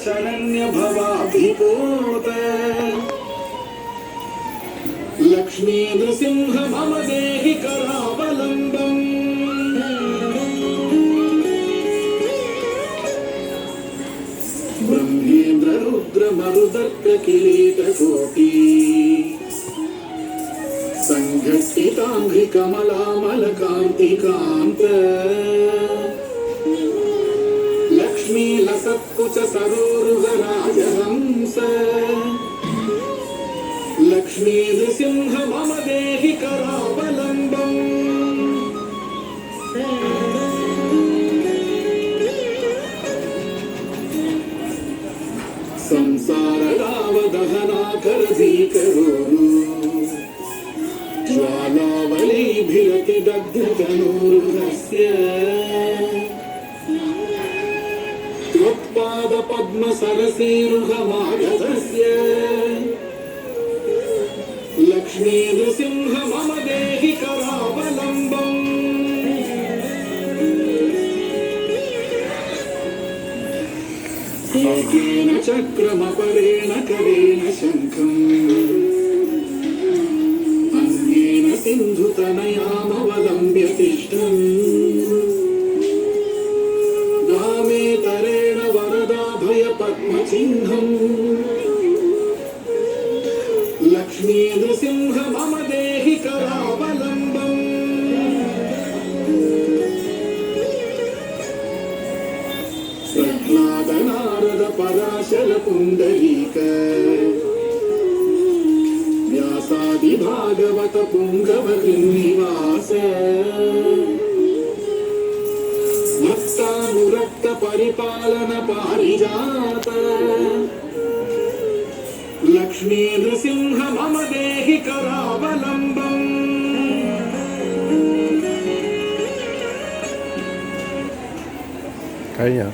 शरण्य भवाधिपोत लक्ष्मी नृसिंह मम देहि करावलम्बम् ब्रह्मेन्द्र रुद्र मरुदर्क किरीटकोटि संघटितांघ्रि कमलामलकान्तिकान्त लक्ष्मी लसत्कुच सरोरुह राजहंस लक्ष्मी नृसिंह मम देहि करावलम्बम् संसार रावदहनाकर भीकरोरु ज्वालावलीभिरति दग्धतनूरुहस्य त्वत्पाद पद्म सरसीरुहमागतस्य लक्ष्मी नृसिंह मम देहि करावलम्बम् एकेन चक्रमपरेण करेण शङ्खम् अन्येन सिन्धुतनयामवलम्ब्य तिष्ठन् गामेतरेण वरदाभयपद्मचिह्नम् लक्ष्मी नृसिंह मम देहि करावलम्बम् प्रह्लाद नारद पराशर पुण्डरीक व्यासादि भागवत पुंगव निवास भक्तानुरक्त परिपालन पारिजात लक्ष्मी नृसिंह मम देहि करावलम्बम् Kaya.